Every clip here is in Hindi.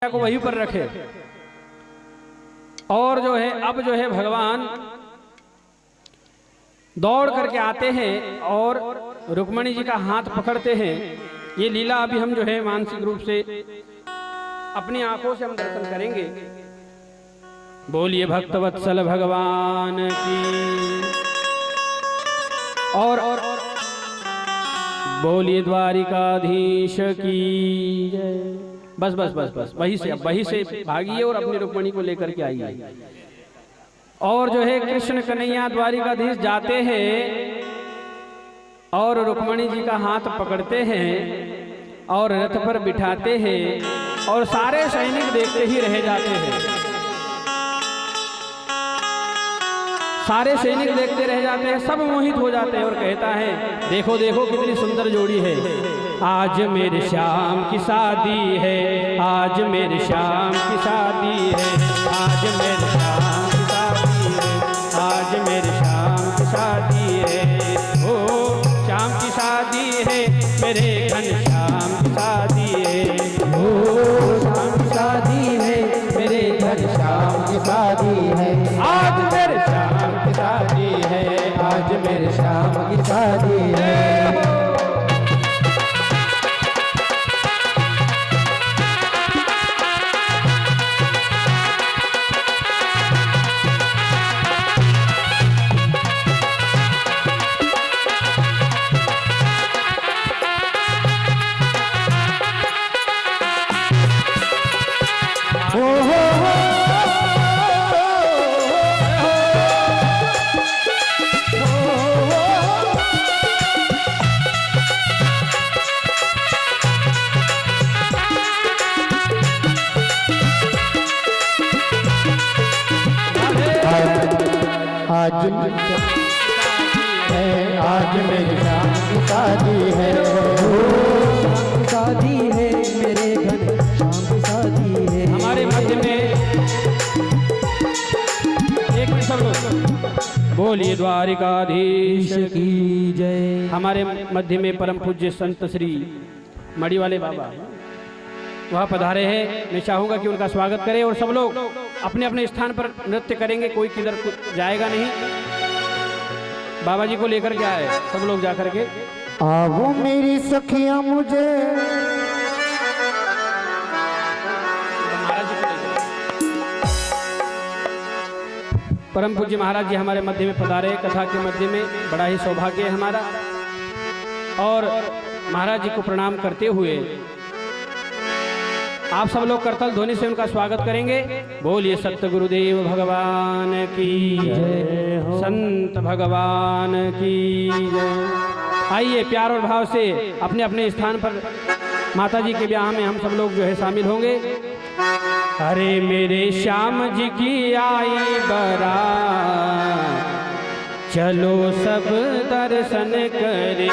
को वहीं पर रखे। और जो है अब जो है भगवान दौड़ करके आते हैं और रुक्मणी जी का हाथ पकड़ते हैं। ये लीला अभी हम जो है मानसिक रूप से अपनी आंखों से हम दर्शन करेंगे। बोलिए भक्तवत्सल भगवान की और बोलिए द्वारिकाधीश की जय। बस बस बस बस वहीं से भागिए और अपनी रुक्मणी को लेकर के आइए। और जो है कृष्ण कन्हैया द्वारिकाधीश जाते हैं और रुक्मणी जी का हाथ पकड़ते हैं और रथ पर बिठाते हैं और सारे सैनिक देखते ही रह जाते हैं। सारे सैनिक देखते रह जाते हैं, सब मोहित हो जाते हैं और कहता है देखो देखो कितनी सुंदर जोड़ी है। आज मेरे श्याम की शादी है, आज मेरे श्याम की शादी है, आज मेरे श्याम की शादी है, आज मेरे श्याम की शादी है। ओ श्याम की शादी है, मेरे घनश्याम की शादी है। ओ श्याम की शादी है, मेरे घनश्याम की शादी है। आज मेरे श्याम की शादी है, आज मेरे श्याम की शादी है। आज मेरी श्याम की शादी है, शादी है, मेरे घर श्याम की शादी है। हमारे मध्य में एक सब लोग बोलिए द्वारिकाधीश की जय। हमारे मध्य में परम पूज्य संत श्री मड़ी वाले बाबा वह पधारे हैं। मैं चाहूंगा कि उनका स्वागत करें और सब लोग अपने अपने स्थान पर नृत्य करेंगे, कोई किधर जाएगा नहीं। बाबा जी को लेकर के आए सब लोग जाकर के। आवो मेरी सखियां मुझे परम पूज्य महाराज जी हमारे मध्य में पधारे। कथा के मध्य में बड़ा ही सौभाग्य है हमारा। और महाराज जी को प्रणाम करते हुए आप सब लोग करतल ध्वनि से उनका स्वागत करेंगे। बोलिए सत्य गुरुदेव भगवान की जय, संत भगवान की जय। आइए प्यार और भाव से अपने अपने स्थान पर माता जी के ब्याह में हम सब लोग जो है शामिल होंगे। अरे मेरे श्याम जी की आई बारात, चलो सब दर्शन करे।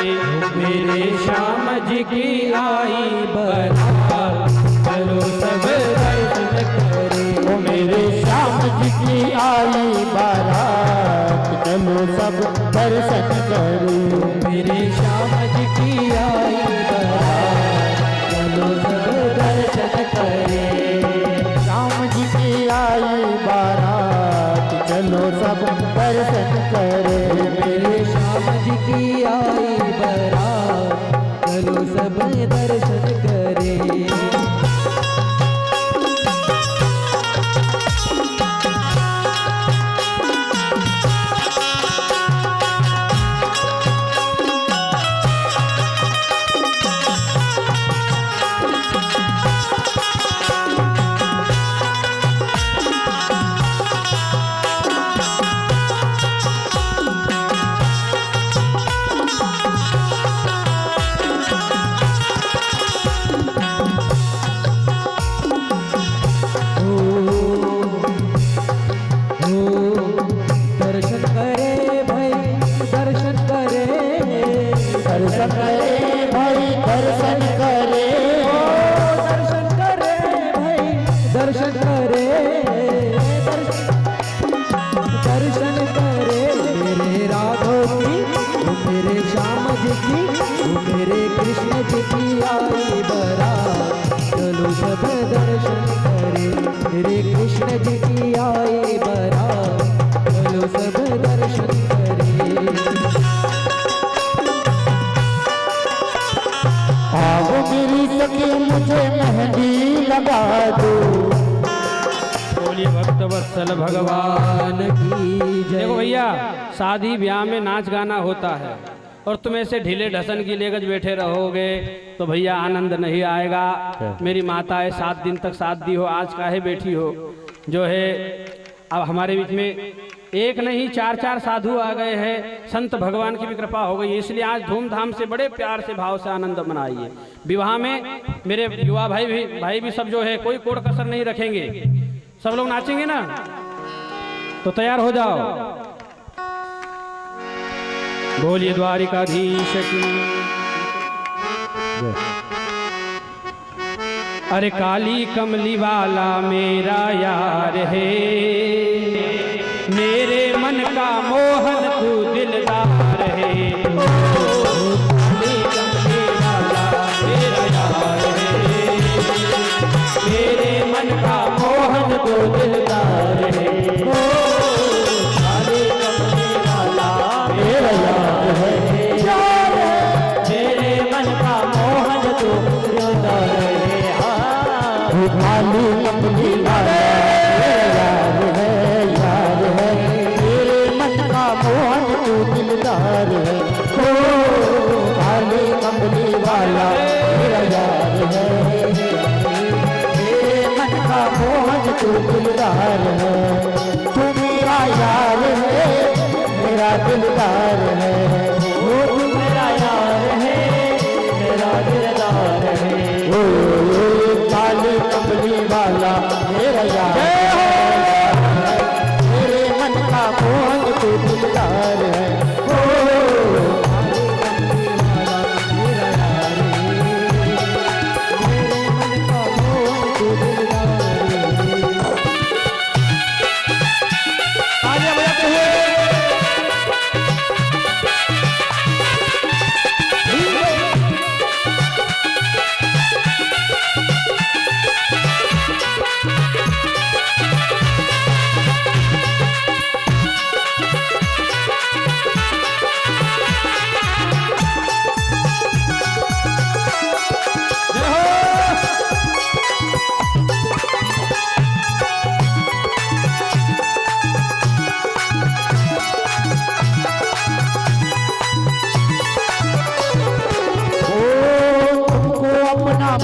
मेरे श्याम जी की आई बारात, चलो सब दर्शन करे। ओ मेरे श्याम जी की आई बारात, चलो सब दर्शन करे। मेरे श्याम जी की आई बारात, चलो सब दर्शन करे। श्याम जी की आई बारात, चलो सब दर्शन करे। मेरे श्याम जी की आई बारात, चलो सब दर्शन करे। कृष्ण जी की आई बारात, चलो सब दर्शन करे। आओ मेरी सखी मुझे मेहंदी लगा दो। बोलिए भक्त वत्सल भगवान की जय। देखो भैया, शादी ब्याह में नाच गाना होता है और तुम ऐसे ढीले ढसन की लेकर बैठे रहोगे तो भैया आनंद नहीं आएगा। मेरी माता है, 7 दिन तक शादी हो, आज काहे बैठी हो। जो है अब हमारे बीच में एक नहीं 4-4 साधु आ गए हैं, संत भगवान की भी कृपा हो गई, इसलिए आज धूमधाम से बड़े प्यार से भाव से आनंद मनाइए। विवाह में मेरे युवा भाई भी सब जो है कोई कोड़ कसर नहीं रखेंगे, सब लोग नाचेंगे ना, तो तैयार हो जाओ। बोलिए द्वारिकाधीश की। अरे काली कमली वाला मेरा यार है, मेरे मन का मोहन तू दिलदार है। काली कमली वाला मेरा यार है, मेरे मन का मोहन तू दिलदार है। काली कमली वाला मेरा यार है, मेरे मन का मोहन तू दिलदार है। काली कमली वाला यार है, मेरे मन का मोहन तू दिलदार है। ओ काली कमली वाला मेरा यार है, मेरे मन का मोहन तू दिलदार है। तू मेरा यार है, मेरा दिलदार है। वो तू मेरा यार है, मेरा दिलदार है। काली कमली वाला मेरा यार है, मेरे मन का मोहन तू दिलदार है। ओ मेरा यार है, मेरे मन का मोहन तू दिलदार है। आगे बजाते हुए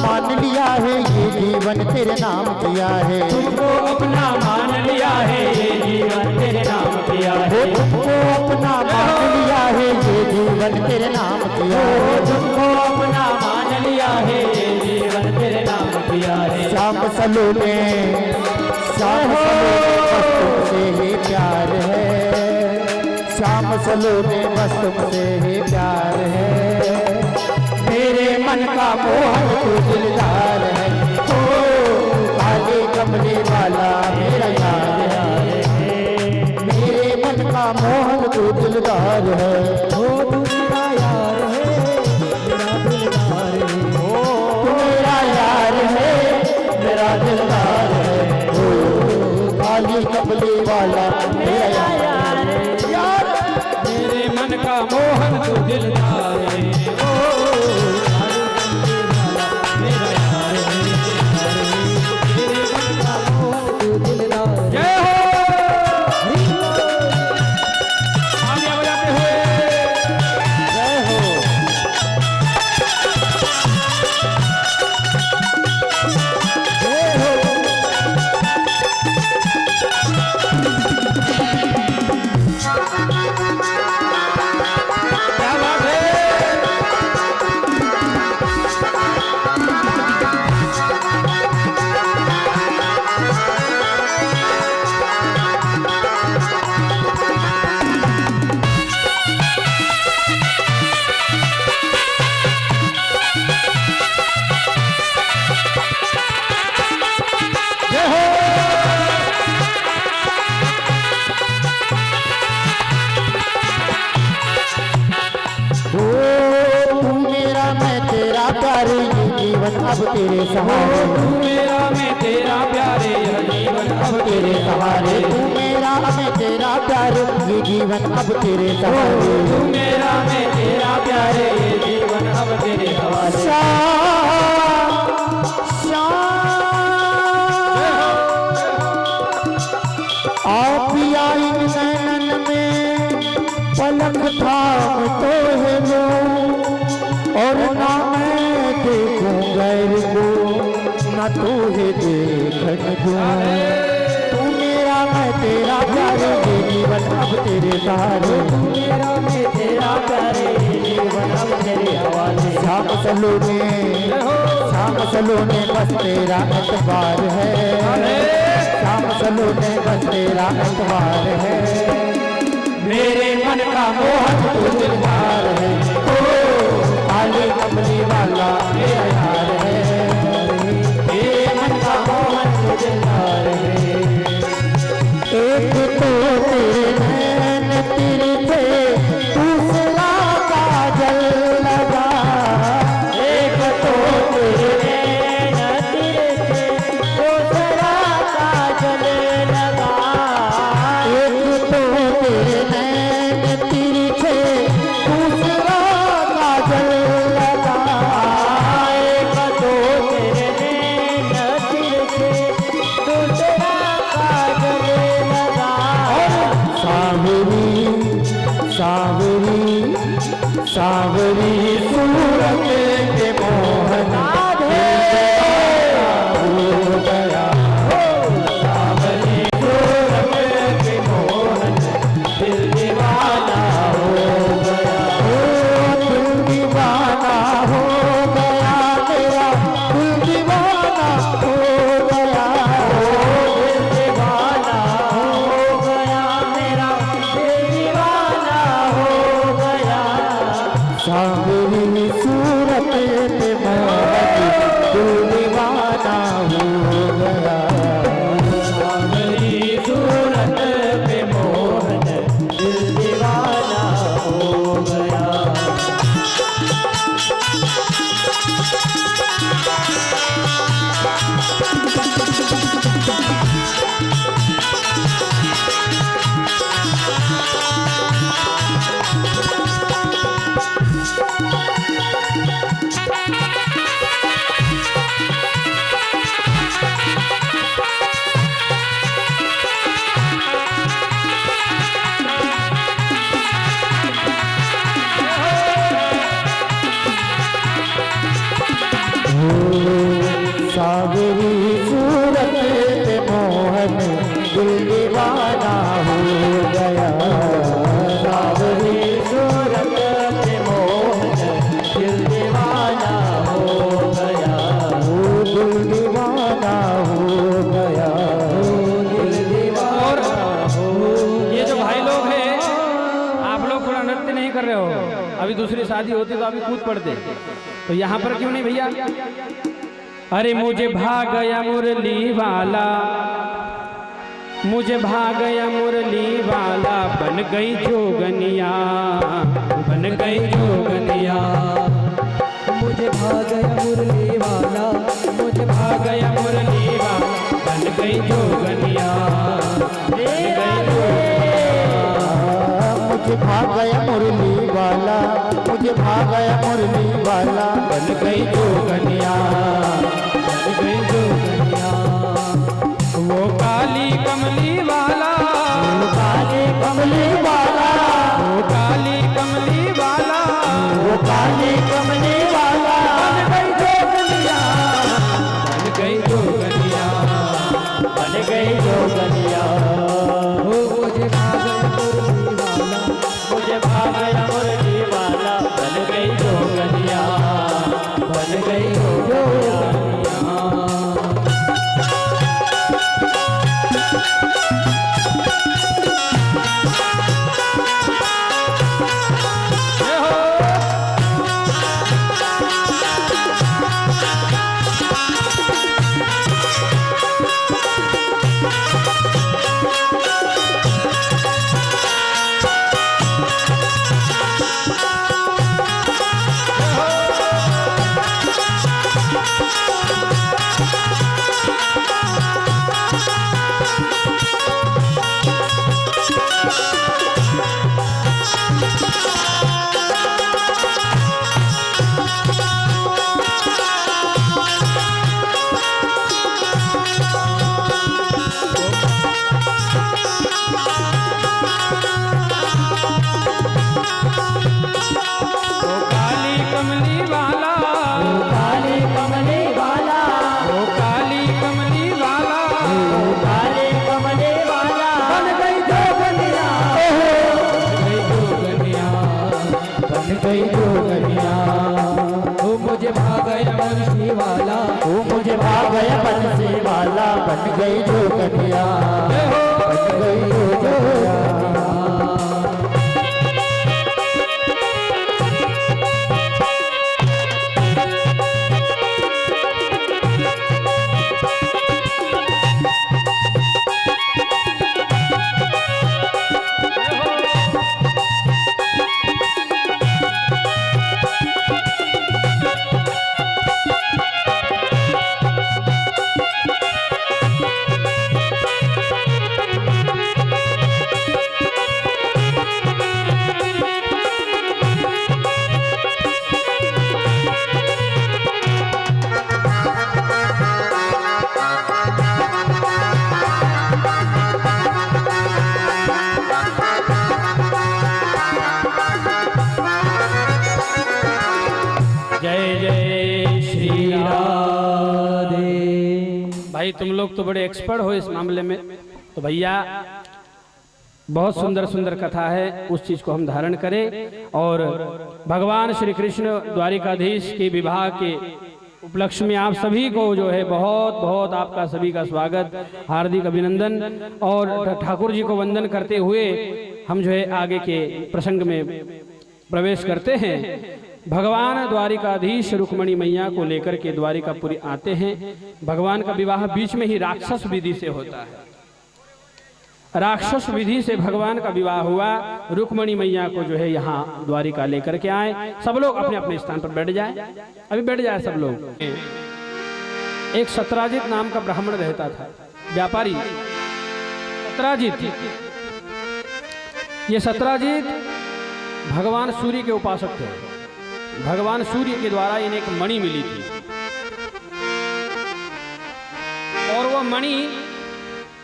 मान लिया है, ये जीवन तेरे नाम किया है। तुमको अपना मान लिया है, ये जीवन तेरे नाम किया है। तुमको अपना मान लिया है, ये जीवन तेरे नाम किया है। तुमको अपना मान लिया है, ये जीवन तेरे नाम किया है। श्याम सलोने बस तुमसे ही प्यार है। श्याम सलोने बस तुमसे ही प्यार है। मेरे मन का मोहन तू दिलदार है। ओ काली कमली वाला मेरा यार है, मेरे मन का मोहन तू दिलदार है। वो तू मेरा यार है, मेरा दिलदार है। तू मेरा यार है, मेरा दिलदार है। ओ काली कमली वाला मेरा यार है, मेरे मन का मोहन तू दिलदार है। जय हो। आगे बजाते हुए जय हो। जय हो। क्या बात है। जीवन अब तेरे सहारे। तू मेरा मैं तेरा प्यारे, यह जीवन अब तेरे सहारे, तू मेरा मैं तेरा प्यार, ये जीवन अब तेरे सहारे। तू मेरा मैं तेरा प्यार, ये जीवन अब तेरे हवाले। आप आई नैनन में पलक थाम तो है वो, और ना मैं देखूं गैर को, ना तू है देखन दूं। तू मेरा मैं तेरा प्यार, ये जीवन अब तेरे सहारे। तू मेरा मैं तेरा प्यार, ये जीवन अब तेरे हवाले। शाम सलोने बस तेरा एतबार है, शाम सलोने बस तेरा एतबार है। मेरे मन का मोहन तू दिलदार है, ओ काली कमली वाला मेरा यार है। मेरे मन का मोहन तू दिलदार है। एक तो तेरे नैन तिरछे, दूसरा काजल लगा। एक तो तेरे नैन तिरछे, दूसरा काजल लगा। एक तो तेरे नैन तिरछे, दूसरा काजल लगा। एक तो तेरे नैन तिरछे, दूसरा काजल लगा। सावरी सावरी सावरी सूरत के मोहन हो गया। सावरी सूरत के मोहन दिल दीवाना हो गया। दिल दीवाना हो गया तेरा, दिल दीवाना हो गया। दिल दीवाना हो गया मेरा, दिल दीवाना हो गया। सावरी सूरत पे मोहन दिल दीवाना हो गया। सावरी सूरत पे मोहन दिल दीवाना हो गया। सावरी सूरत पे मोहन दिल दीवाना हो गया। सावरी सूरत पे मोहन दिल दीवाना हो गया। दिल दीवाना हो गया। दिल दीवाना हो। ये जो भाई लोग हैं, आप लोग थोड़ा नृत्य नहीं कर रहे हो। अभी दूसरी शादी होती तो अभी कूद पड़ते, तो यहाँ पर क्यों नहीं भैया? अरे मुझे भाग गया मुरली वाला, मुझे भाग गया मुरली वाला, बन गई जोगनिया, बन गई जोगनिया। मुझे भाग गया मुरली वाला, मुझे भाग गया मुरली वाला, बन गई जोगनिया, बन गई जोगनिया। मुझे भाग गया मुरली वाला, मुझे भाग गया मुरली वाला, बन गई जोगनिया, बन गई जोगनिया। वो काली कमली वाला, वो काली कमली वाला, वो काली कमली वाला, वो काली कमली वाला, बन गई जोगनिया, बन गई जोगनिया, बन गई जोगनिया। मुझे भाग गया मुरली वाला, मुझे भाग गया मुरली वाला, बन गई जोगनिया, बन गई जोगनिया। बन गई जो कन्या, बन गई जो कन्या। भाई तुम लोग तो बड़े एक्सपर्ट हो इस मामले में, तो भैया बहुत सुंदर सुंदर कथा है, उस चीज को हम धारण करें और भगवान श्री कृष्ण द्वारिकाधीश के विवाह के उपलक्ष्य में आप सभी को जो है बहुत बहुत आपका सभी का स्वागत, हार्दिक अभिनंदन और ठाकुर जी को वंदन करते हुए हम जो है आगे के प्रसंग में प्रवेश करते हैं। भगवान द्वारिकाधीश रुक्मणी मैया को लेकर के द्वारिकापुरी आते हैं। भगवान का विवाह बीच में ही राक्षस विधि से होता है। राक्षस विधि से भगवान का विवाह हुआ। रुक्मणी मैया को जो है यहाँ द्वारिका लेकर के आए। सब लोग अपने अपने स्थान पर बैठ जाए, अभी बैठ जाए सब लोग। एक सत्राजित नाम का ब्राह्मण रहता था, व्यापारी सत्राजित। ये सत्राजित भगवान सूर्य के उपासक थे। भगवान सूर्य के द्वारा इन्हें एक मणि मिली थी और वह मणि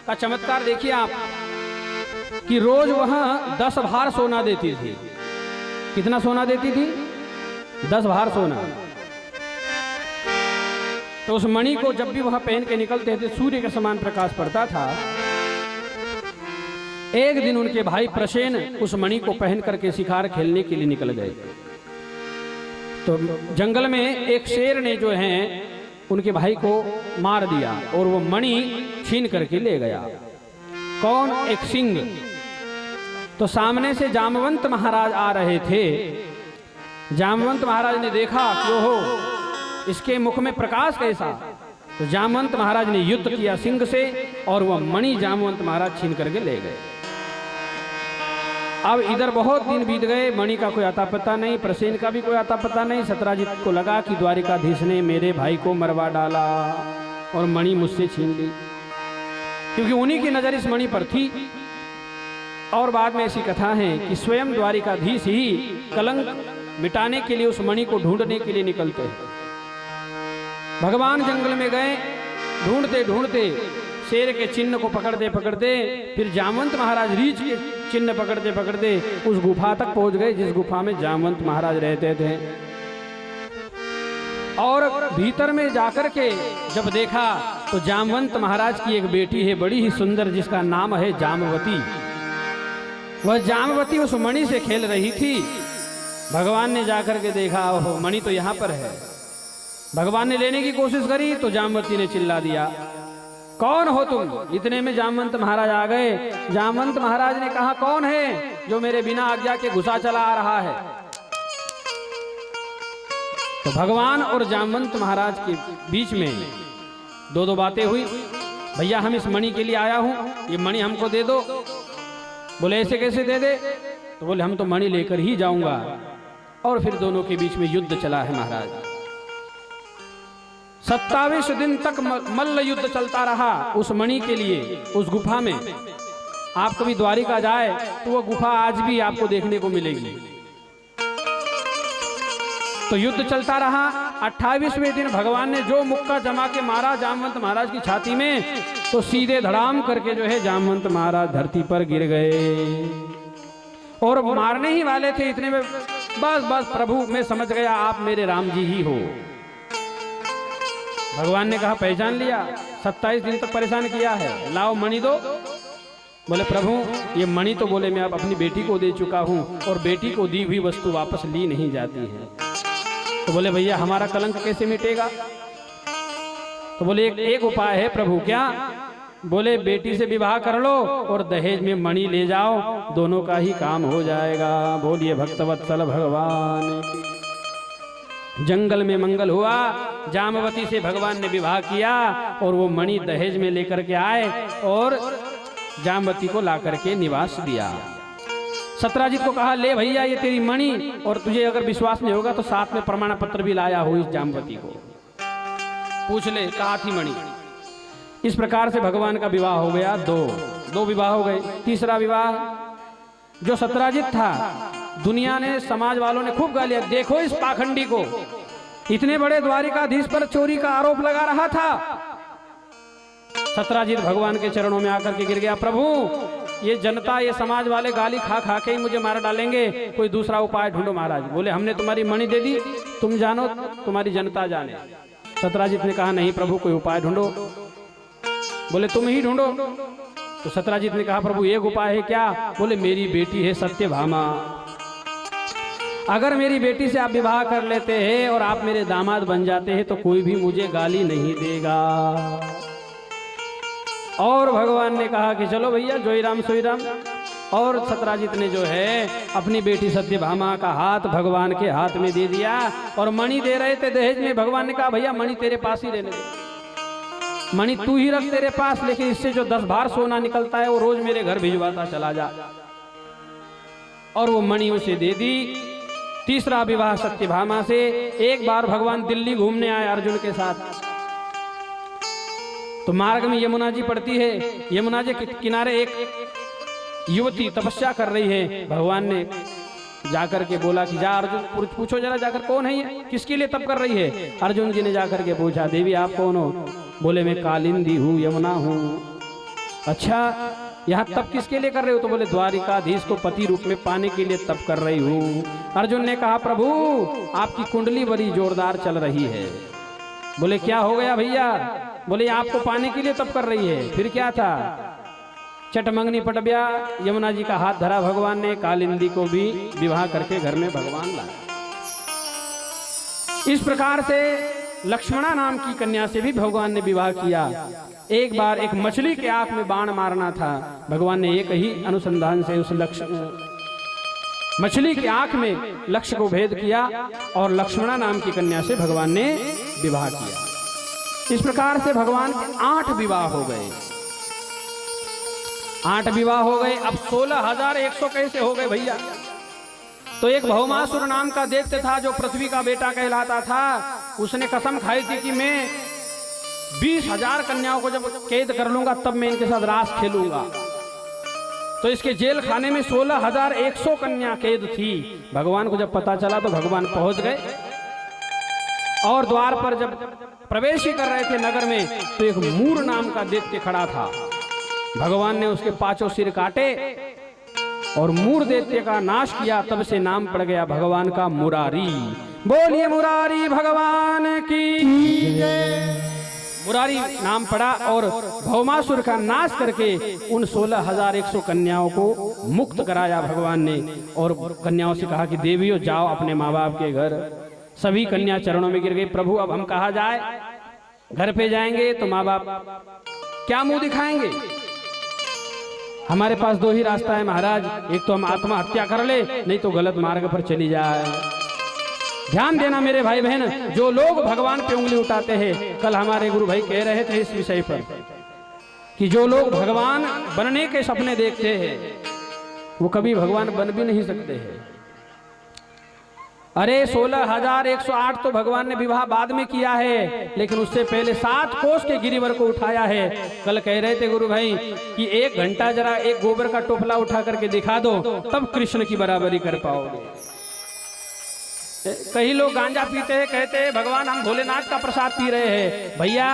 का चमत्कार देखिए आप कि रोज वह 10 भार सोना देती थी। कितना सोना देती थी? 10 भार सोना। तो उस मणि को जब भी वह पहन के निकलते थे सूर्य के समान प्रकाश पड़ता था। एक दिन उनके भाई प्रसेन उस मणि को पहन करके शिकार खेलने के लिए निकल गए। तो जंगल में एक शेर ने जो है उनके भाई को मार दिया और वो मणि छीन करके ले गया। कौन? एक सिंह। तो सामने से जामवंत महाराज आ रहे थे। जामवंत महाराज ने देखा कि ओहो इसके मुख में प्रकाश कैसा। तो जामवंत महाराज ने युद्ध किया सिंह से और वह मणि जामवंत महाराज छीन करके ले गए। अब इधर बहुत दिन बीत गए, मणि का कोई आता पता नहीं, प्रसेन का भी कोई आता पता नहीं। सत्राजित को लगा कि द्वारिकाधीश ने मेरे भाई को मरवा डाला और मणि मुझसे छीन ली, क्योंकि उन्हीं की नजर इस मणि पर थी। और बाद में ऐसी कथा है कि स्वयं द्वारिकाधीश ही कलंक मिटाने के लिए उस मणि को ढूंढने के लिए निकलते हैं। भगवान जंगल में गए, ढूंढते ढूंढते शेर के चिन्ह को पकड़ते पकड़ते फिर जामवंत महाराज रीछ के चिन्ह पकड़ते पकड़ते उस गुफा तक पहुंच गए जिस गुफा में जामवंत महाराज रहते थे। और भीतर में जाकर के जब देखा तो जामवंत महाराज की एक बेटी है बड़ी ही सुंदर, जिसका नाम है जामवती। वह जामवती उस मणि से खेल रही थी। भगवान ने जाकर के देखा ओहो मणि तो यहाँ पर है। भगवान ने लेने की कोशिश करी तो जामवती ने चिल्ला दिया, कौन हो तुम? इतने में जामवंत महाराज आ गए। जामवंत महाराज ने कहा, कौन है जो मेरे बिना आज्ञा के घुसा चला आ रहा है? तो भगवान और जामवंत महाराज के बीच में दो बातें हुई। भैया हम इस मणि के लिए आया हूं, ये मणि हमको दे दो। बोले ऐसे कैसे दे दे? तो बोले हम तो मणि लेकर ही जाऊंगा। और फिर दोनों के बीच में युद्ध चला है महाराज। 27 दिन तक मल्ल युद्ध चलता रहा उस मणि के लिए उस गुफा में। आप कभी द्वारिका जाए तो वो गुफा आज भी आपको देखने को मिलेगी। तो युद्ध चलता रहा। 28वें दिन भगवान ने जो मुक्का जमा के मारा जामवंत महाराज की छाती में, तो सीधे धड़ाम करके जो है जामवंत महाराज धरती पर गिर गए। और मारने ही वाले थे, इतने में बस प्रभु मैं समझ गया आप मेरे राम जी ही हो। भगवान ने कहा पहचान लिया, 27 दिन तक परेशान किया है, लाओ मणि दो। बोले प्रभु ये मणि तो बोले मैं अब अपनी बेटी को दे चुका हूं और बेटी को दी हुई वस्तु वापस ली नहीं जाती है। तो बोले भैया हमारा कलंक कैसे मिटेगा? तो बोले एक उपाय है प्रभु। क्या? बोले बेटी से विवाह कर लो और दहेज में मणि ले जाओ, दोनों का ही काम हो जाएगा। बोलिए भक्तवत्सल भगवान की। जंगल में मंगल हुआ, जामवती से भगवान ने विवाह किया और वो मणि दहेज में लेकर के आए और जामवती को ला करके निवास दिया। सत्राजित को कहा ले भैया ये तेरी मणि, और तुझे अगर विश्वास नहीं होगा तो साथ में प्रमाण पत्र भी लाया हो इस जामवती को, पूछ ले कहाँ थी मणि। इस प्रकार से भगवान का विवाह हो गया। दो विवाह हो गए। तीसरा विवाह जो सत्राजित था, दुनिया ने, समाज वालों ने खूब गालियां, देखो इस पाखंडी को, इतने बड़े द्वारिकाधीश पर चोरी का आरोप लगा रहा था। सत्राजित भगवान के चरणों में आकर के गिर गया, प्रभु ये जनता, ये समाज वाले गाली खा खा के ही मुझे मार डालेंगे, कोई दूसरा उपाय ढूंढो महाराज। बोले हमने तुम्हारी मणि दे दी, तुम जानो, तुम्हारी जनता जाने। सत्राजित ने कहा नहीं प्रभु कोई उपाय ढूंढो। बोले तुम ही ढूंढो। तो सत्राजित ने कहा प्रभु एक उपाय है। क्या? बोले मेरी बेटी है सत्यभामा, अगर मेरी बेटी से आप विवाह कर लेते हैं और आप मेरे दामाद बन जाते हैं तो कोई भी मुझे गाली नहीं देगा। और भगवान ने कहा कि चलो भैया जोई राम सोई राम। और सत्राजित ने जो है अपनी बेटी सत्यभामा का हाथ भगवान के हाथ में दे दिया और मणि दे रहे थे दहेज में। भगवान ने कहा भैया मणि तेरे पास ही रहने दे, मणि तू ही रख तेरे पास, लेकिन इससे जो 10 भार सोना निकलता है वो रोज मेरे घर भिजवाता चला जा। और वो मणि उसे दे दी। तीसरा विवाह सत्यभामा से। एक बार भगवान दिल्ली घूमने आए अर्जुन के साथ, तो मार्ग में यमुना जी पड़ती है। यमुना जी के किनारे एक युवती तपस्या कर रही है। भगवान ने जाकर के बोला कि जा अर्जुन पूछो जरा जाकर कौन है ये, किसके लिए तप कर रही है। अर्जुन जी ने जाकर के पूछा देवी आप कौन हो। बोले मैं कालिंदी हूँ, यमुना हूँ। अच्छा यहाँ तप किसके लिए कर रहे हो। तो बोले द्वारिकाधीश को पति रूप में पाने के लिए तप कर रही हूँ। अर्जुन ने कहा प्रभु आपकी कुंडली बड़ी जोरदार चल रही है। बोले क्या हो गया भैया। बोले आपको पाने के लिए तप कर रही है, फिर क्या था। चटमंगनी पटबिया यमुना जी का हाथ धरा भगवान ने, कालिंदी को भी विवाह करके घर में भगवान लाया। इस प्रकार से लक्ष्मणा नाम की कन्या से भी भगवान ने विवाह किया। एक बार एक मछली के आंख में बाण मारना था, भगवान ने एक ही अनुसंधान से उस मछली की आंख में लक्ष्य को भेद किया और लक्ष्मणा नाम की कन्या से भगवान ने विवाह किया। इस प्रकार से भगवान के 8 विवाह हो गए। 8 विवाह हो गए। अब 16,100 कैसे हो गए भैया। तो एक भौमासुर नाम का दैत्य था जो पृथ्वी का बेटा कहलाता था। उसने कसम खाई थी कि मैं 20,000 कन्याओं को जब कैद कर लूंगा तब मैं इनके साथ रास खेलूंगा। तो इसके जेल खाने में 16,100 कन्या कैद थी। भगवान को जब पता चला तो भगवान पहुंच गए और द्वार पर जब प्रवेश ही कर रहे थे नगर में तो एक मूर नाम का दैत्य खड़ा था। भगवान ने उसके 5 सिर काटे और मूर दैत्य का नाश किया। तब से नाम पड़ गया भगवान का मुरारी। बोलिए मुरारी भगवान की। मुरारी नाम पड़ा और भौमासुर का नाश करके उन 16,100 कन्याओं को मुक्त कराया भगवान ने। और कन्याओं से कहा कि देवियों जाओ अपने माँ बाप के घर। सभी कन्या चरणों में गिर गई। प्रभु अब हम कहाँ जाए। घर पे जाएंगे तो माँ बाप क्या मुंह दिखाएंगे। हमारे पास 2 ही रास्ता है महाराज, एक तो हम आत्महत्या कर ले, नहीं तो गलत मार्ग पर चली जाए। ध्यान देना मेरे भाई बहन, जो लोग भगवान पे उंगली उठाते हैं, कल हमारे गुरु भाई कह रहे थे इस विषय पर कि जो लोग भगवान बनने के सपने देखते हैं वो कभी भगवान बन भी नहीं सकते हैं। अरे 16,108 तो भगवान ने विवाह बाद में किया है, लेकिन उससे पहले 7 कोस के गिरिवर को उठाया है। कल कह रहे थे गुरु भाई कि 1 घंटा जरा एक गोबर का टोपला उठा करके दिखा दो, तब कृष्ण की बराबरी कर पाओगे। कई लोग गांजा पीते हैं, कहते हैं भगवान हम भोलेनाथ का प्रसाद पी रहे हैं। भैया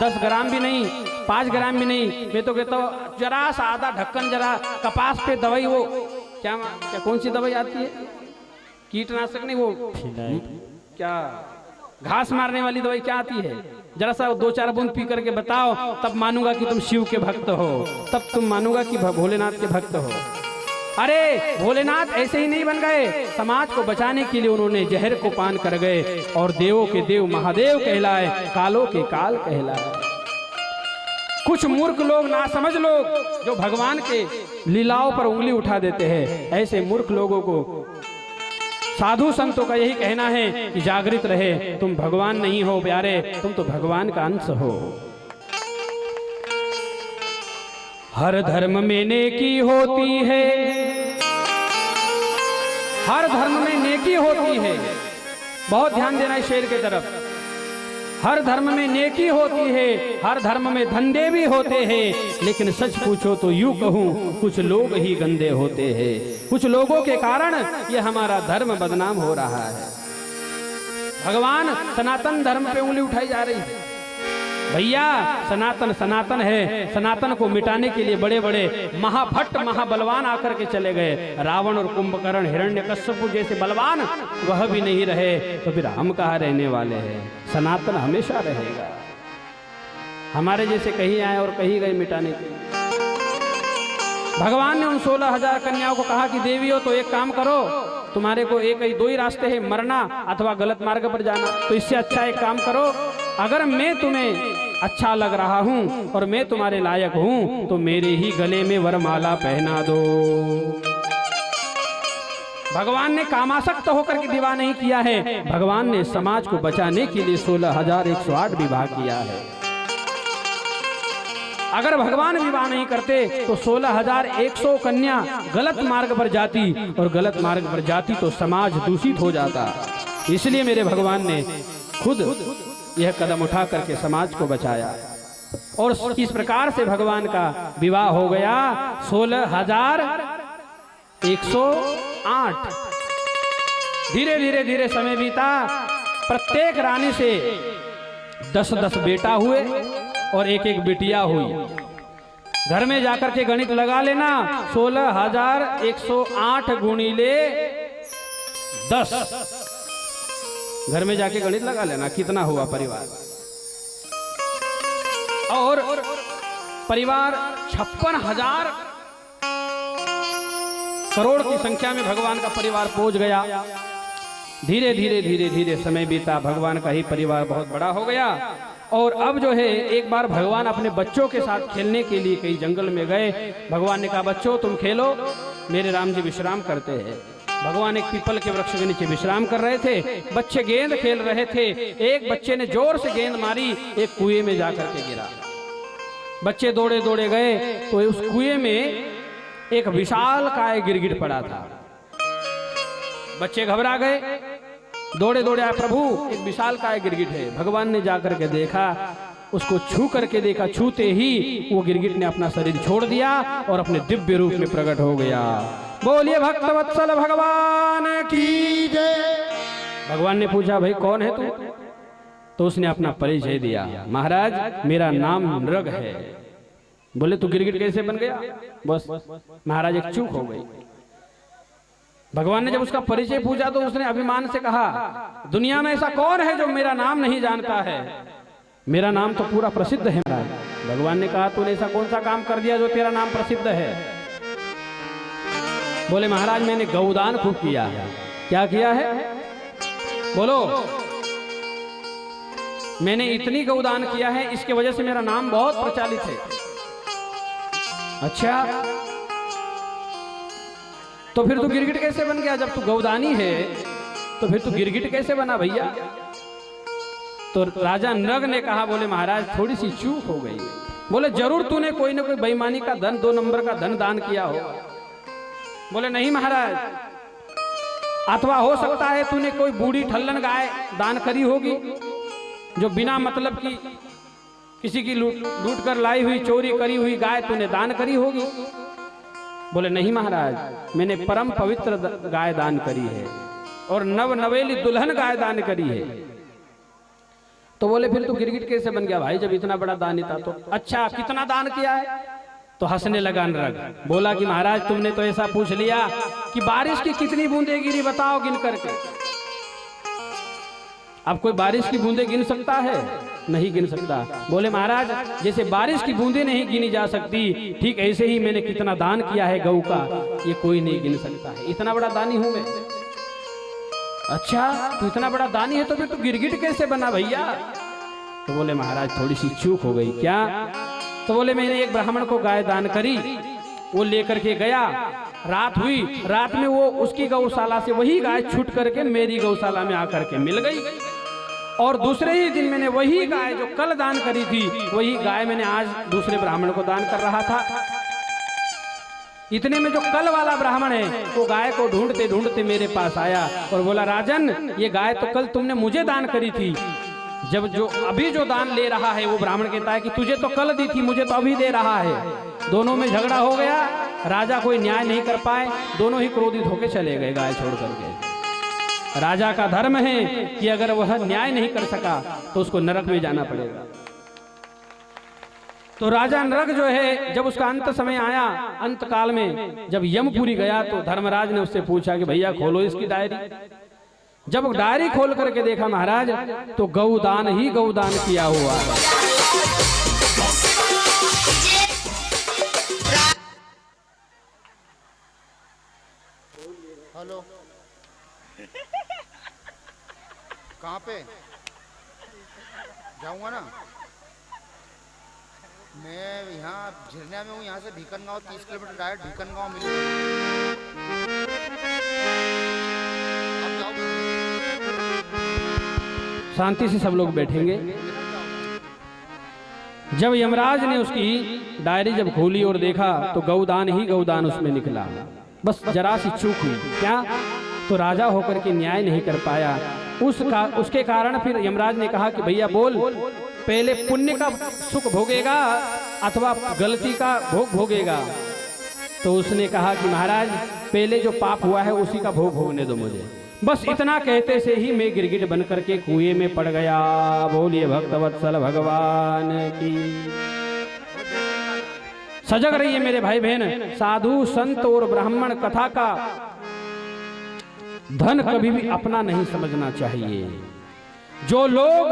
10 ग्राम भी नहीं, 5 ग्राम भी नहीं, मैं तो कहता हूँ जरा सा आधा ढक्कन जरा कपास पे दवाई, वो क्या कौन सी दवाई आती है, कीटनाशक नहीं, वो क्या घास मारने वाली दवाई क्या आती है, जरा सा 2-4 बूंद पी करके बताओ, तब मानूंगा कि तुम शिव के भक्त हो, तब तुम मानूंगा कि भोलेनाथ के भक्त हो। अरे भोलेनाथ ऐसे ही नहीं बन गए, समाज को बचाने के लिए उन्होंने जहर को पान कर गए और देवों के देव महादेव कहलाए, कालों के काल कहलाए। कुछ मूर्ख लोग, नासमझ लोग जो भगवान के लीलाओं पर उंगली उठा देते हैं, ऐसे मूर्ख लोगों को साधु संतों का यही कहना है कि जागृत रहे, तुम भगवान नहीं हो प्यारे, तुम तो भगवान का अंश हो। हर धर्म में नेकी होती है, हर धर्म में नेकी होती है। बहुत ध्यान देना इस शेर की तरफ। हर धर्म में नेकी होती है, हर धर्म में धंधे भी होते हैं, लेकिन सच पूछो तो यूं कहूं कुछ लोग ही गंदे होते हैं। कुछ लोगों के कारण ये हमारा धर्म बदनाम हो रहा है। भगवान सनातन धर्म पे उंगली उठाई जा रही है। भैया सनातन सनातन है, सनातन को मिटाने के लिए बड़े बड़े महाभट्ट महाबलवान आकर के चले गए। रावण और कुंभकर्ण हिरण्यकश्यप जैसे बलवान वह भी नहीं रहे, तो फिर हम कहाँ रहने वाले हैं? सनातन हमेशा रहेगा। हमारे जैसे कहीं आए और कहीं गए मिटाने के लिए। भगवान ने उन 16,000 कन्याओं को कहा कि देवियों तो एक काम करो, तुम्हारे को एक ही दो ही रास्ते हैं, मरना अथवा गलत मार्ग पर जाना। तो इससे अच्छा एक काम करो, अगर मैं तुम्हें अच्छा लग रहा हूं और मैं तुम्हारे लायक हूं तो मेरे ही गले में वरमाला पहना दो। भगवान ने कामासक्त होकर के विवाह नहीं किया है, भगवान ने समाज को बचाने के लिए 16,108 विवाह किया है। अगर भगवान विवाह नहीं करते तो 16,100 कन्या गलत मार्ग पर जाती, और गलत मार्ग पर जाती तो समाज दूषित हो जाता। इसलिए मेरे भगवान ने खुद यह कदम उठा करके समाज को बचाया, और इस प्रकार से भगवान का विवाह हो गया 16,108। धीरे धीरे धीरे समय बीता, प्रत्येक रानी से 10-10 बेटा हुए और एक एक बिटिया हुई। घर में जाकर के गणित लगा लेना, 16,108 गुणिले 10। घर में जाके गणित लगा लेना कितना हुआ परिवार। और परिवार 56,000 करोड़ की संख्या में भगवान का परिवार पहुंच गया। धीरे धीरे धीरे धीरे समय बीता, भगवान का ही परिवार बहुत बड़ा हो गया। और अब जो है, एक बार भगवान अपने बच्चों के साथ खेलने के लिए कहीं जंगल में गए। भगवान ने कहा, बच्चों तुम खेलो, मेरे राम जी विश्राम करते हैं। भगवान एक पीपल के वृक्ष के नीचे विश्राम कर रहे थे। बच्चे गेंद खेल रहे थे। एक बच्चे ने जोर से गेंद मारी, एक कुएं में जाकर के गिरा। बच्चे दौड़े दौड़े गए तो उस कुएं में एक विशाल काय गिरगिट पड़ा था। बच्चे घबरा गए, दौड़े दौड़े आए, प्रभु एक विशाल काय गिरगिट है। भगवान ने जाकर के देखा, उसको छू करके देखा, छूते ही वो गिरगिट ने अपना शरीर छोड़ दिया और अपने दिव्य रूप में प्रकट हो गया। बोलिए भक्तवत्सल भगवान की जय। भगवान ने पूछा, भाई कौन है तू? तो उसने अपना परिचय दिया, महाराज मेरा नाम नृग है। बोले तू गिरगिट कैसे बन गया? बस महाराज एक चूक हो गई। भगवान ने जब उसका परिचय पूछा तो उसने अभिमान से कहा, दुनिया में ऐसा कौन है जो मेरा नाम नहीं जानता है? मेरा नाम तो पूरा प्रसिद्ध है महाराज। भगवान ने कहा, तूने ऐसा कौन सा काम कर दिया जो तेरा नाम प्रसिद्ध है? बोले महाराज मैंने गौदान खूब किया है। क्या किया है? बोलो। मैंने इतनी गौदान किया है, इसके वजह से मेरा नाम बहुत प्रचलित है। अच्छा, तो फिर तू गिरगिट कैसे बन गया? जब तू गौदानी है तो फिर तू गिरगिट कैसे बना भैया? तो राजा नृग ने कहा, बोले महाराज थोड़ी सी चूक हो गई। बोले जरूर तूने कोई ना कोई बेईमानी का धन, 2 नंबर का धन दान किया होगा। बोले नहीं महाराज, अथवा हो सकता है तूने कोई बूढ़ी ठल्लन गाय दान करी होगी, जो बिना मतलब की किसी की लूट कर लाई हुई, चोरी करी हुई गाय तूने दान करी होगी। बोले नहीं महाराज, मैंने परम पवित्र गाय दान करी है और नवेली दुल्हन गाय दान करी है। तो बोले फिर तू गिरगिट कैसे बन गया भाई, जब इतना बड़ा दानी था तो? अच्छा कितना दान किया है? तो हंसने लगा नृग। बोला कि महाराज तुमने तो ऐसा पूछ लिया कि बारिश की कितनी बूंदें गिरी, बताओ गिन करके। अब कोई बारिश की बूंदें गिन सकता है? नहीं गिन सकता। बोले महाराज जैसे बारिश की बूंदें नहीं गिनी जा सकती, ठीक ऐसे ही मैंने कितना दान किया है गऊ का, ये कोई नहीं गिन सकता है। इतना बड़ा दानी हूं मैं। अच्छा तू इतना बड़ा दानी है तो फिर तू गिरगिट कैसे बना भैया? तो बोले महाराज थोड़ी सी चूक हो गई। क्या? तो बोले मैंने एक ब्राह्मण को गाय दान करी, वो लेकर के गया, रात हुई, रात में वो उसकी गौशाला से वही गाय छूट करके मेरी गौशाला में आकर के मिल गई, और दूसरे ही दिन मैंने वही गाय जो कल दान करी थी वही गाय मैंने आज दूसरे ब्राह्मण को दान कर रहा था। इतने में जो कल वाला ब्राह्मण है वो गाय को ढूंढते ढूंढते मेरे पास आया और बोला राजन ये गाय तो कल तुमने मुझे दान करी थी, जब जो अभी जो दान ले रहा है वो ब्राह्मण कहता है कि तुझे तो कल दी थी, मुझे तो अभी दे रहा है। दोनों में झगड़ा हो गया, राजा कोई न्याय नहीं कर पाए, दोनों ही क्रोधित होकर चले गए गाय छोड़ करके। राजा का धर्म है कि अगर वह न्याय नहीं कर सका तो उसको नरक में जाना पड़ेगा। तो राजा नरक जो है जब उसका अंत समय आया, अंत काल में जब यमपुरी गया तो धर्मराज ने उससे पूछा कि भैया खोलो इसकी डायरी। जब डायरी खोल करके देखा महाराज तो गौदान ही गौदान किया हुआ है। हेलो कहाँ पे जाऊंगा ना मैं, यहाँ झिरनिया में हूँ, यहाँ से भीकनगांव 30 किलोमीटर डायरेक्ट भीकनगांव मिलेगा। शांति से सब लोग बैठेंगे। जब यमराज ने उसकी डायरी जब खोली और देखा तो गौदान ही गौदान उसमें निकला, बस जरा सी चूक हुई। क्या? तो राजा होकर के न्याय नहीं कर पाया। उसके कारण फिर यमराज ने कहा कि भैया बोल, पहले पुण्य का सुख भोगेगा अथवा गलती का भोग भोगेगा? तो उसने कहा कि महाराज पहले जो पाप हुआ है उसी का भोग भोगने दो मुझे। बस इतना कहते से ही मैं गिरगिट बन करके कुएं में पड़ गया। बोलिए भक्तवत्सल भगवान की। सजग रहिए मेरे भाई बहन, साधु संत और ब्राह्मण कथा का धन कभी भी अपना नहीं समझना चाहिए। जो लोग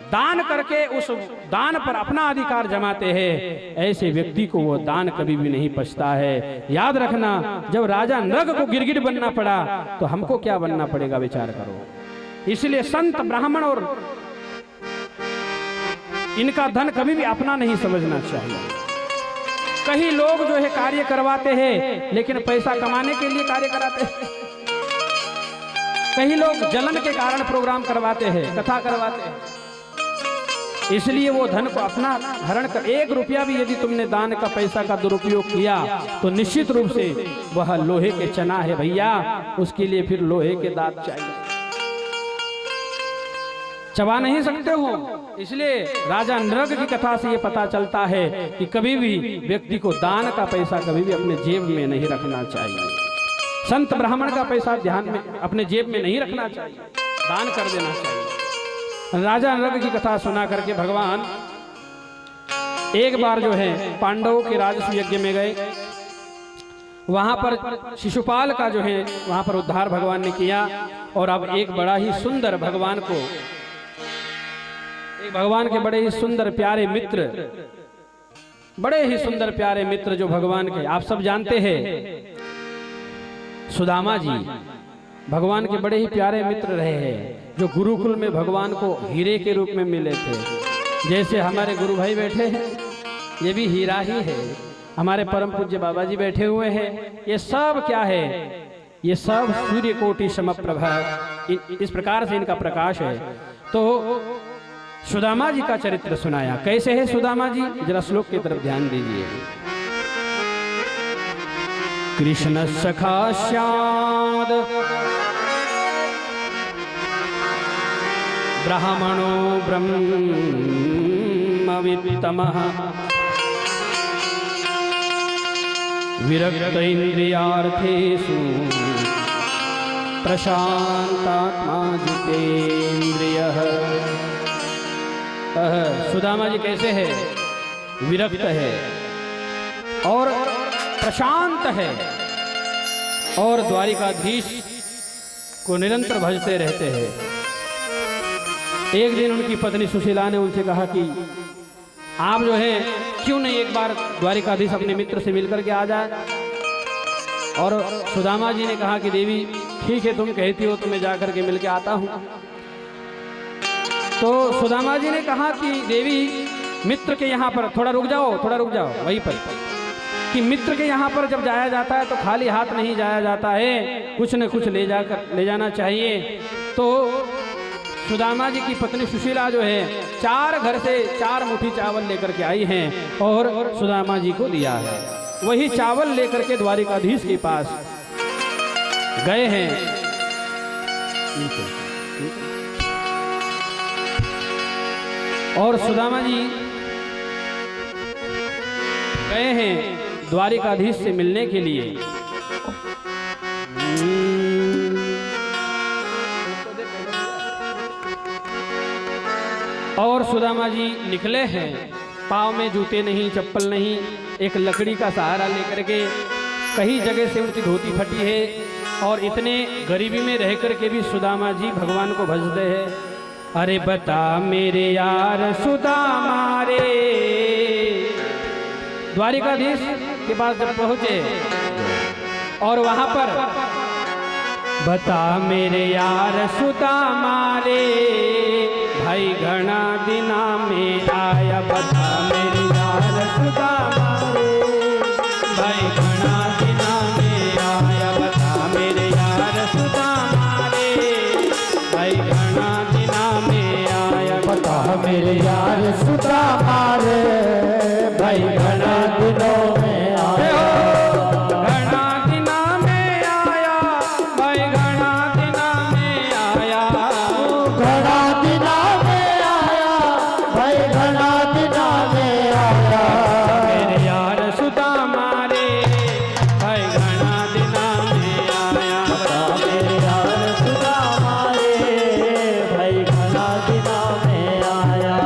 दान करके उस दान पर अपना अधिकार जमाते हैं, ऐसे व्यक्ति को वो दान कभी भी नहीं पछता है। याद रखना, जब राजा नरक को गिरगिट बनना पड़ा तो हमको क्या बनना पड़ेगा, विचार करो। इसलिए संत ब्राह्मण और इनका धन कभी भी अपना नहीं समझना चाहिए। कई लोग जो है कार्य करवाते हैं लेकिन पैसा कमाने के लिए कार्य कराते हैं। कई लोग जलन के कारण प्रोग्राम करवाते हैं, कथा करवाते हैं, इसलिए वो धन को अपना हरण कर। 1 रुपया भी यदि तुमने दान का पैसा का दुरुपयोग किया तो निश्चित रूप से वह लोहे के चना है भैया, उसके लिए फिर लोहे के दांत चाहिए, चबा नहीं सकते हो। इसलिए राजा नरक की कथा से ये पता चलता है कि कभी भी व्यक्ति को दान का पैसा कभी भी अपने जेब में नहीं रखना चाहिए। संत ब्राह्मण का पैसा ध्यान में अपने जेब में नहीं रखना चाहिए, दान कर देना चाहिए। राजा नरक की कथा सुना करके भगवान एक बार जो है पांडवों के राजस्व यज्ञ में गए। वहां पर शिशुपाल का जो है वहां पर उद्धार भगवान ने किया। और अब एक बड़ा ही सुंदर भगवान को, एक भगवान के बड़े ही सुंदर प्यारे मित्र, बड़े ही सुंदर प्यारे मित्र जो भगवान के आप सब जानते हैं, सुदामा जी भगवान के बड़े ही प्यारे मित्र रहे हैं, जो गुरुकुल में भगवान को हीरे के रूप में मिले थे। जैसे हमारे गुरु भाई बैठे हैं, ये भी हीरा ही है। हमारे परम पूज्य बाबा जी बैठे हुए हैं, ये सब क्या है, ये सब सूर्य कोटि समप्रभा, इस प्रकार से इनका प्रकाश है। तो सुदामा जी का चरित्र सुनाया। कैसे है सुदामा जी, जरा श्लोक की तरफ ध्यान दीजिए। कृष्ण सखा स्याद ब्राह्मणो ब्रह्मवित्तमः विरक्त इंद्रियार्थेषु प्रशांतात्मा जितेन्द्रियः। सुदामा जी कैसे है, विरक्त है और प्रशांत है और द्वारिकाधीश को निरंतर भजते रहते हैं। एक दिन उनकी पत्नी सुशीला ने उनसे कहा कि आप जो है क्यों नहीं एक बार द्वारिकाधीश अपने मित्र से मिलकर के आ जाए। और सुदामा जी ने कहा कि देवी ठीक है, तुम कहती हो तो मैं जाकर के मिल के आता हूँ। तो सुदामा जी ने कहा कि देवी मित्र के यहाँ पर थोड़ा रुक जाओ वहीं पर, कि मित्र के यहाँ पर जब जाया जाता है तो खाली हाथ नहीं जाया जाता है, कुछ न कुछ ले जाना चाहिए। तो सुदामा जी की पत्नी सुशीला जो है 4 घर से 4 मुट्ठी चावल लेकर के आई हैं और सुदामा जी को दिया है। वही चावल लेकर के द्वारिकाधीश के पास गए हैं। और सुदामा जी गए हैं द्वारिकाधीश से मिलने के लिए। और सुदामा जी निकले हैं, पाँव में जूते नहीं, चप्पल नहीं, एक लकड़ी का सहारा लेकर के। कई जगह से उनकी धोती फटी है और इतने गरीबी में रह कर के भी सुदामा जी भगवान को भजते हैं। अरे बता मेरे यार सुदामा रे। द्वारिकाधीश के पास जब पहुंचे और वहां पर बता मेरे यार सुदामा रे, भाई घना दिना में आया। बता मेरे यार सुदामा रे, भाई घना दिना में आया। बता मेरे यार सुदामा रे, भाई घना दिना में आया। बता मेरे यार सुदामा रे, भाई घना दिनों में आया। घना दिना में आया, भाई घना दिना में आया। घना दिना में आया, भाई घना दिना में आया। मेरे यार सुदामा रे, भाई घना दिना में आया। बता मेरे यार सुदामा रे, भाई घना दिना में आया।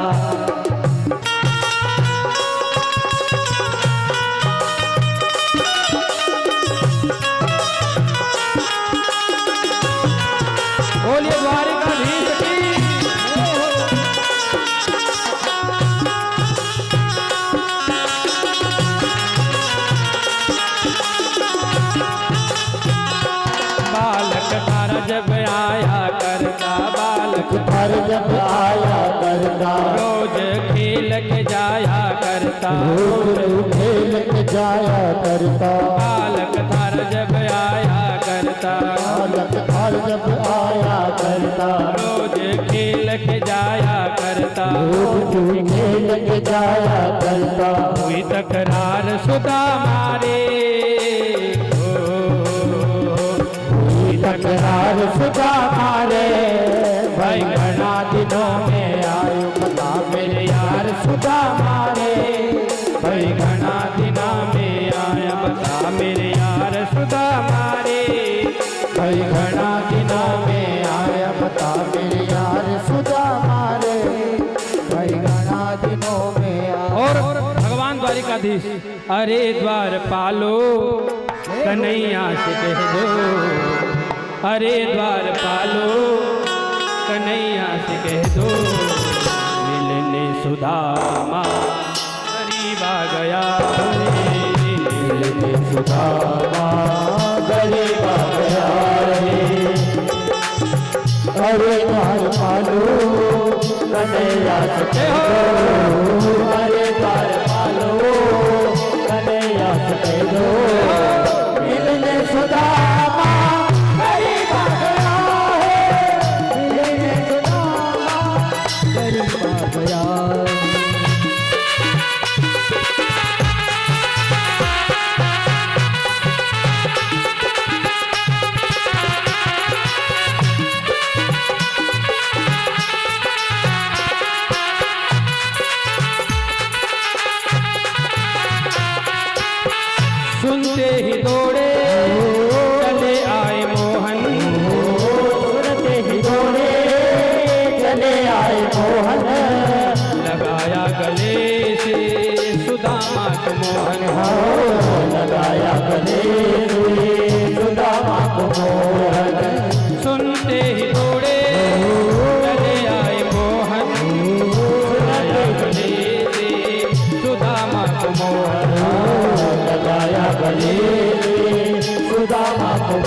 बोलिए द्वारिकाधीश की। बालक थारा जब आया करता, बालक घर जब आया करता, रोज खेल के जाया करता। रोज खेल के जाया करता। बालक थारा जब आया करता, बालक घर जब आया करता, रोज खेल के जाया करता। रोज खेल के जाया करता। हुई तकरार सुदामा रे, हुई तकरार सुदामा रे, भाई घना दिनों में आयो। बता मेरे यार सुदामा रे, भाई घना दिना में आया। बता मेरे यार सुदामा रे, भाई घना दिना में आया। बता मेरे यार सुदामा रे, भाई घना दिनों में आया। और भगवान द्वारिकाधीश अरे द्वार पालो कन्हैया से कह दो, अरे द्वार पालो कन्हैया से कह दो, मिलने सुदामा गरीब आ गया रे। मिलने सुदामा गरीब आ गया रे। अरे द्वार पालो कन्हैया से कह दो, अरे द्वार पालो कन्हैया से कह दो, मिलने सुदामा गरीब आ गया है। मिलने सुदामा गरीब आ गया। सुनते ही दौड़े चले आए मोहन, सुनते ही दौड़े चले आए मोहन। लगाया गले से सुदामा को मोहन। लगाया गले से सुदामा को मोहन। सुनते ही दौड़े चले आए मोहन। लगाया गले सुदामा को